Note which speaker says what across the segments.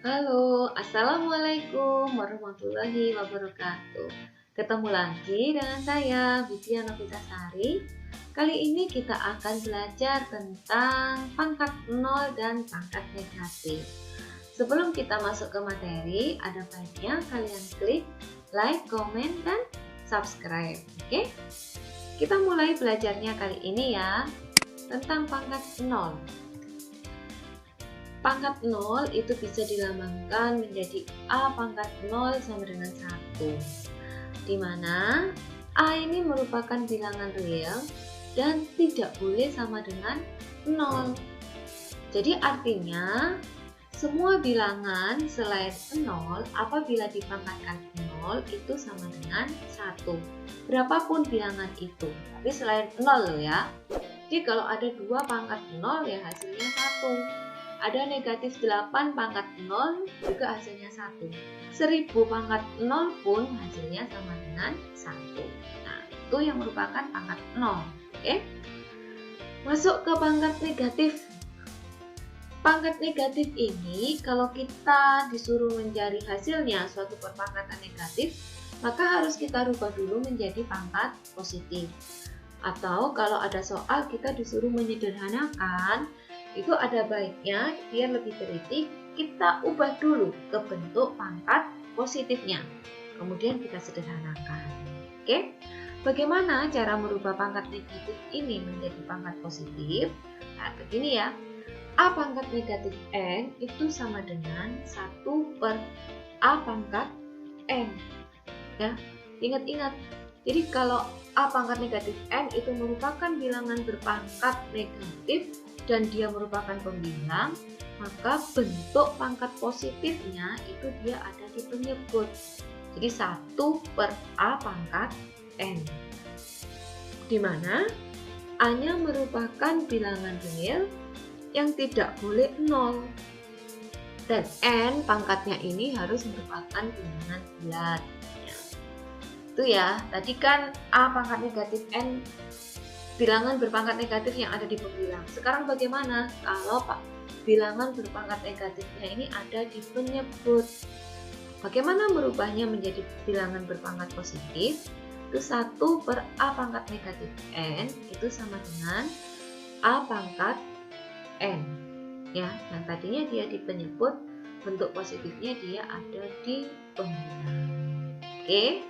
Speaker 1: Halo, Assalamualaikum warahmatullahi wabarakatuh. Ketemu lagi dengan saya, Widya Novitasari. Kali ini kita akan belajar tentang pangkat nol dan pangkat negatif. Sebelum kita masuk ke materi, ada baiknya kalian klik like, comment, dan subscribe. Oke? Kita mulai belajarnya kali ini ya, tentang pangkat nol. Pangkat 0 itu bisa dilambangkan menjadi A pangkat 0 sama dengan 1, di mana A ini merupakan bilangan real dan tidak boleh sama dengan 0. Jadi artinya semua bilangan selain 0 apabila dipangkatkan 0 itu sama dengan 1, berapapun bilangan itu, tapi selain 0 loh ya. Jadi kalau ada 2 pangkat 0 ya hasilnya 1. Ada negatif 8 pangkat 0 juga hasilnya 1. 1000 pangkat 0 pun hasilnya sama dengan 1. Nah, itu yang merupakan pangkat 0. Oke? Masuk ke pangkat negatif. Pangkat negatif ini kalau kita disuruh mencari hasilnya suatu perpangkatan negatif, maka harus kita rubah dulu menjadi pangkat positif. Atau kalau ada soal kita disuruh menyederhanakan, itu ada baiknya biar lebih teliti kita ubah dulu ke bentuk pangkat positifnya, kemudian kita sederhanakan. Oke, bagaimana cara merubah pangkat negatif ini menjadi pangkat positif? Nah, begini ya, A pangkat negatif N itu sama dengan 1 per A pangkat N ya, ingat-ingat. Jadi kalau A pangkat negatif N itu merupakan bilangan berpangkat negatif dan dia merupakan pembilang, maka bentuk pangkat positifnya itu dia ada di penyebut. Jadi 1 per A pangkat N, di mana A-nya merupakan bilangan real yang tidak boleh 0. Dan N pangkatnya ini harus merupakan bilangan bulat. Itu ya, tadi kan A pangkat negatif N bilangan berpangkat negatif yang ada di pembilang. Sekarang bagaimana kalau bilangan berpangkat negatifnya ini ada di penyebut? Bagaimana merubahnya menjadi bilangan berpangkat positif? Itu 1 per A pangkat negatif N itu sama dengan A pangkat N ya, yang tadinya dia di penyebut, bentuk positifnya dia ada di pembilang. Oke,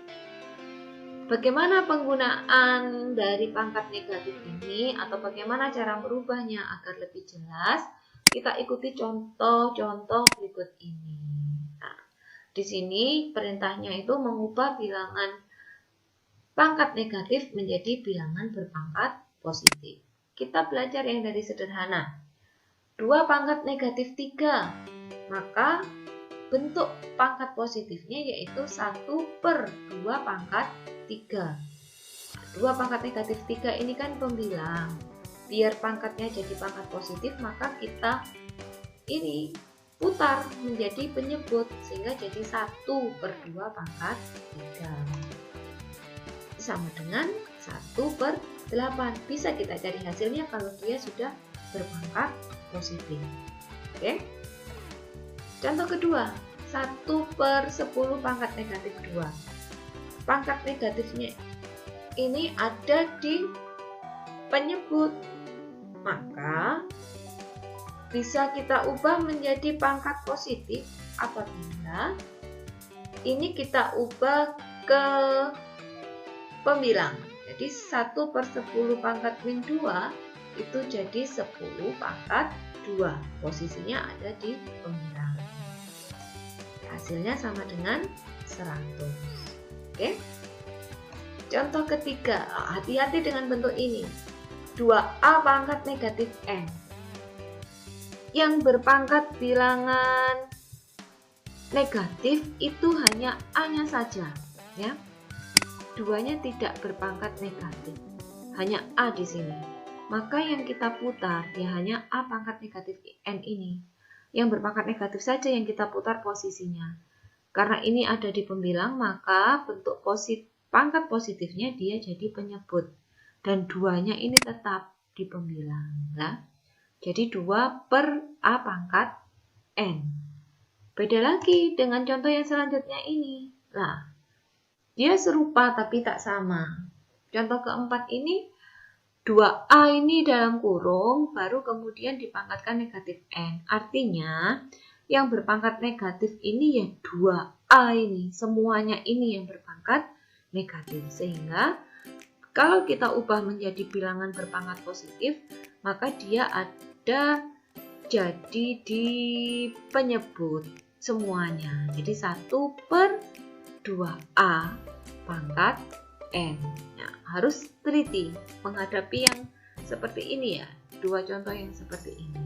Speaker 1: bagaimana penggunaan dari pangkat negatif ini atau bagaimana cara merubahnya agar lebih jelas? Kita ikuti contoh-contoh berikut ini. Nah, di sini perintahnya itu mengubah bilangan pangkat negatif menjadi bilangan berpangkat positif. Kita belajar yang dari sederhana. 2 pangkat negatif 3, maka bentuk pangkat positifnya yaitu 1 per 2 pangkat 3. 2 pangkat negatif 3 ini kan pembilang. Biar pangkatnya jadi pangkat positif, maka kita ini putar menjadi penyebut sehingga jadi 1 per 2 pangkat 3. Sama dengan 1 per 8. Bisa kita cari hasilnya kalau dia sudah berpangkat positif. Oke. Contoh kedua, 1 per 10 pangkat negatif 2. Pangkat negatifnya ini ada di penyebut, maka bisa kita ubah menjadi pangkat positif apabila ini kita ubah ke pembilang. Jadi 1 per 10 pangkat min 2 itu jadi 10 pangkat 2. Posisinya ada di pembilang. Hasilnya sama dengan 100. Oke. Contoh ketiga, hati-hati dengan bentuk ini. 2A pangkat negatif N yang berpangkat bilangan negatif itu hanya A-nya saja ya. 2-nya tidak berpangkat negatif, hanya A di sini. Maka yang kita putar ya hanya A pangkat negatif N ini. Yang berpangkat negatif saja yang kita putar posisinya. Karena ini ada di pembilang, maka bentuk pangkat positifnya dia jadi penyebut. Dan 2-nya ini tetap di pembilang. Nah, jadi 2 per A pangkat N. Beda lagi dengan contoh yang selanjutnya ini. Nah, dia serupa tapi tak sama. Contoh keempat ini 2A ini dalam kurung baru kemudian dipangkatkan negatif N. Artinya yang berpangkat negatif ini ya 2A ini. Semuanya ini yang berpangkat negatif. Sehingga kalau kita ubah menjadi bilangan berpangkat positif, maka dia ada jadi di penyebut semuanya. Jadi 1/2A pangkat N. Nah, harus teliti menghadapi yang seperti ini ya. Dua contoh yang seperti ini.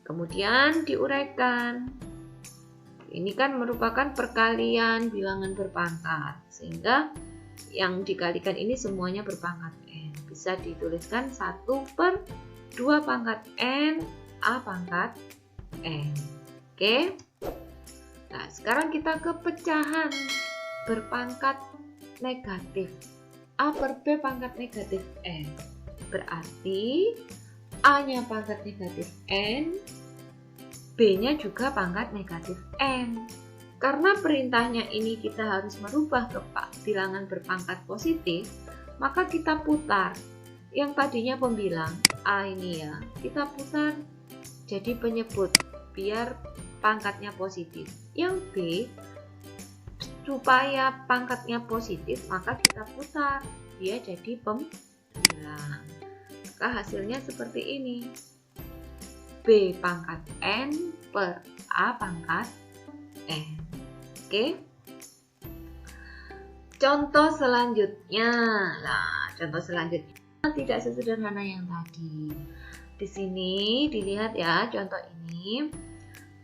Speaker 1: Kemudian diuraikan. Ini kan merupakan perkalian bilangan berpangkat. Sehingga yang dikalikan ini semuanya berpangkat N. Bisa dituliskan 1/2 pangkat N, A pangkat N. Oke. Nah, sekarang kita ke pecahan berpangkat negatif. A per B pangkat negatif N. Berarti A-nya pangkat negatif N, B-nya juga pangkat negatif N. Karena perintahnya ini kita harus merubah ke bilangan berpangkat positif, maka kita putar. Yang tadinya pembilang A ini ya, kita putar jadi penyebut biar pangkatnya positif. Yang B, supaya pangkatnya positif, maka kita putar dia jadi pembilang. Maka hasilnya seperti ini. B pangkat N per A pangkat N. Oke. Contoh selanjutnya. Nah, contoh selanjutnya tidak sesederhana yang tadi. Di sini dilihat ya contoh ini.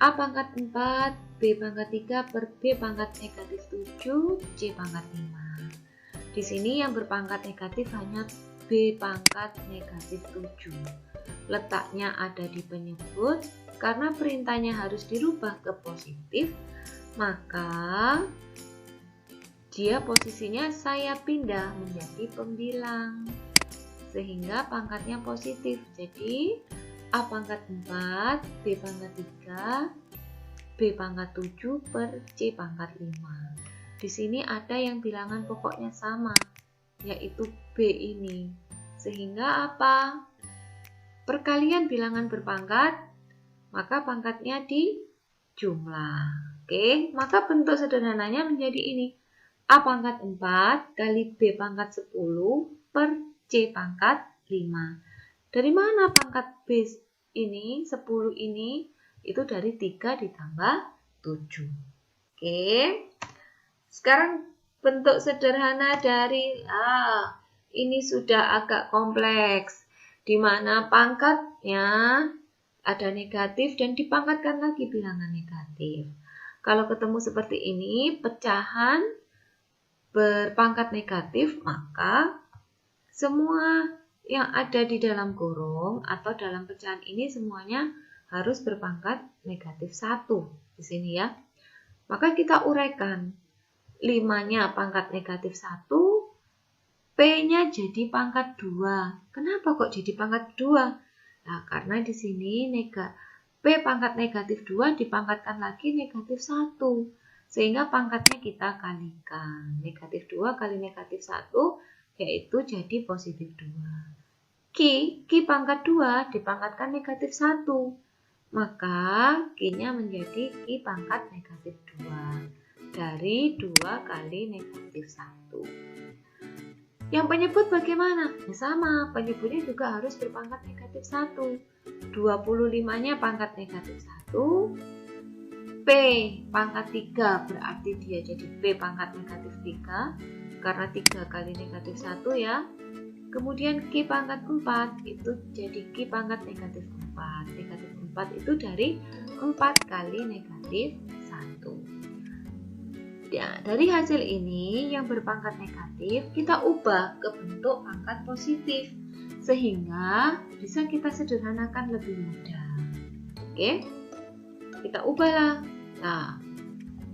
Speaker 1: A pangkat 4, B pangkat 3 per B pangkat negatif 7, C pangkat 5. Di sini yang berpangkat negatif hanya B pangkat negatif 7. Letaknya ada di penyebut, karena perintahnya harus dirubah ke positif, maka dia posisinya saya pindah menjadi pembilang. Sehingga pangkatnya positif. Jadi A pangkat 4, B pangkat 3, B pangkat 7 per C pangkat 5. Di sini ada yang bilangan pokoknya sama, yaitu B ini. Sehingga apa? Perkalian bilangan berpangkat, maka pangkatnya dijumlah. Oke, maka bentuk sederhananya menjadi ini. A pangkat 4 kali B pangkat 10 per C pangkat 5. Dari mana pangkat B ini, 10 ini? Itu dari 3 ditambah 7. Oke. Sekarang bentuk sederhana dari A. Ini sudah agak kompleks. Di mana pangkatnya ada negatif dan dipangkatkan lagi bilangan negatif. Kalau ketemu seperti ini, pecahan berpangkat negatif, maka semua yang ada di dalam kurung atau dalam pecahan ini semuanya harus berpangkat negatif 1 di sini ya. Maka kita uraikan. 5-nya pangkat negatif 1, P-nya jadi pangkat 2. Kenapa kok jadi pangkat 2? Nah, karena di sini P pangkat negatif 2 dipangkatkan lagi negatif 1. Sehingga pangkatnya kita kalikan. Negatif 2 kali negatif 1 yaitu jadi positif 2. Q pangkat 2 dipangkatkan negatif 1. Maka Q-nya menjadi Q pangkat negatif 2. Dari 2 kali negatif 1. Yang penyebut bagaimana? Ya sama, penyebutnya juga harus berpangkat negatif 1. 25-nya pangkat negatif 1. P pangkat 3 berarti dia jadi P pangkat negatif 3. Karena 3 kali negatif 1 ya. Kemudian Q pangkat 4 itu jadi Q pangkat negatif 4. Negatif 4 itu dari 4 kali negatif 1. Ya, dari hasil ini yang berpangkat negatif kita ubah ke bentuk pangkat positif. Sehingga bisa kita sederhanakan lebih mudah. Oke, kita ubahlah. Nah,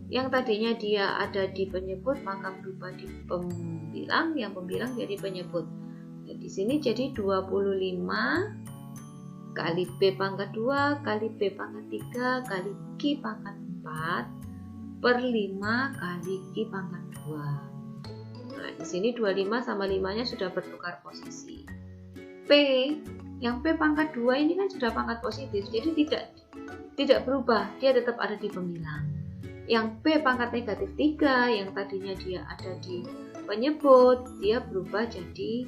Speaker 1: yang tadinya dia ada di penyebut maka berubah di pembilang, yang pembilang jadi penyebut. Di sini jadi 25 kali P pangkat 2 kali P pangkat 3 kali Q pangkat 4 per 5 kali Q pangkat 2. Nah, di sini 25 sama 5-nya sudah bertukar posisi. P, yang P pangkat 2 ini kan sudah pangkat positif, jadi tidak berubah, dia tetap ada di pembilang. Yang P pangkat negatif 3, yang tadinya dia ada di penyebut, dia berubah jadi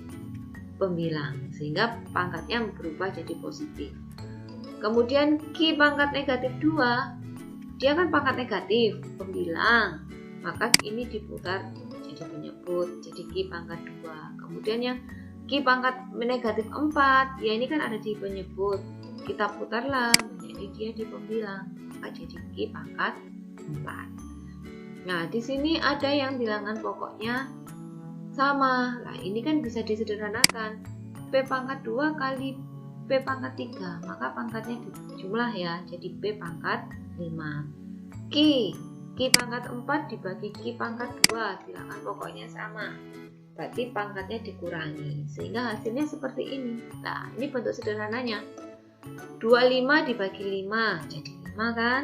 Speaker 1: pembilang, sehingga pangkatnya berubah jadi positif. Kemudian Q pangkat negatif 2, dia kan pangkat negatif, pembilang, maka ini diputar jadi penyebut, jadi Q pangkat 2. Kemudian yang Q pangkat negatif 4, ya ini kan ada di penyebut, kita putarlah menjadi dia di pembilang, maka jadi Q pangkat 4. Nah, di sini ada yang bilangan pokoknya sama. Nah, ini kan bisa disederhanakan. P pangkat 2 kali P pangkat 3, maka pangkatnya dijumlah ya, jadi P pangkat 5. Q pangkat 4 dibagi Q pangkat 2, bilangan pokoknya sama, berarti pangkatnya dikurangi, sehingga hasilnya seperti ini. Nah, ini bentuk sederhananya. 25 dibagi 5 jadi 5 kan.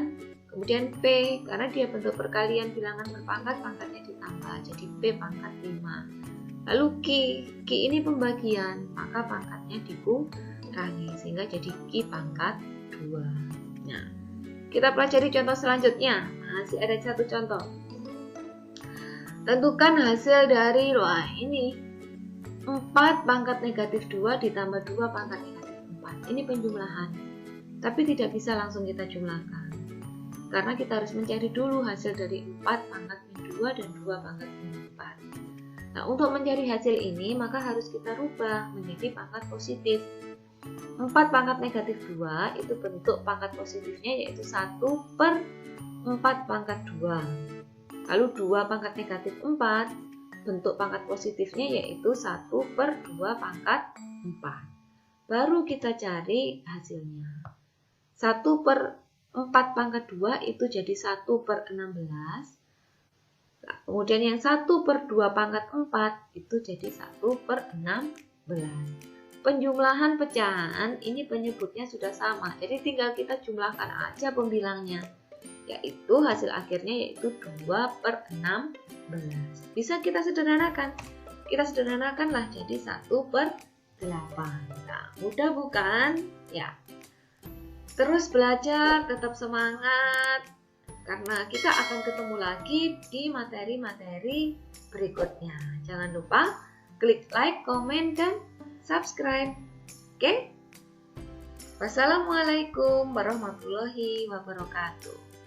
Speaker 1: Kemudian P, karena dia bentuk perkalian bilangan berpangkat, pangkatnya ditambah jadi P pangkat 5. Lalu Q ini pembagian, maka pangkatnya dikurangi, sehingga jadi Q pangkat 2. Nah, kita pelajari contoh selanjutnya. Masih ada satu contoh. Tentukan hasil dari, ini 4 pangkat negatif 2 ditambah 2 pangkat negatif 4. Ini penjumlahan, tapi tidak bisa langsung kita jumlahkan, karena kita harus mencari dulu hasil dari 4 pangkat min 2 dan 2 pangkat min 4. Nah, untuk mencari hasil ini, maka harus kita rubah menjadi pangkat positif. 4 pangkat negatif 2 itu bentuk pangkat positifnya yaitu 1 per 4 pangkat 2. Lalu 2 pangkat negatif 4, bentuk pangkat positifnya yaitu 1 per 2 pangkat 4. Baru kita cari hasilnya. 1 per 4 pangkat 2 itu jadi 1 per 16. Nah, kemudian yang 1 per 2 pangkat 4 itu jadi 1 per 16. Penjumlahan pecahan ini penyebutnya sudah sama, jadi tinggal kita jumlahkan aja pembilangnya, yaitu hasil akhirnya yaitu 2 per 16. Bisa kita sederhanakan. Kita sederhanakanlah jadi 1 per 8. Nah, mudah bukan? Ya. Terus belajar, tetap semangat, karena kita akan ketemu lagi di materi-materi berikutnya. Jangan lupa klik like, komen, dan subscribe. Oke? Wassalamualaikum warahmatullahi wabarakatuh.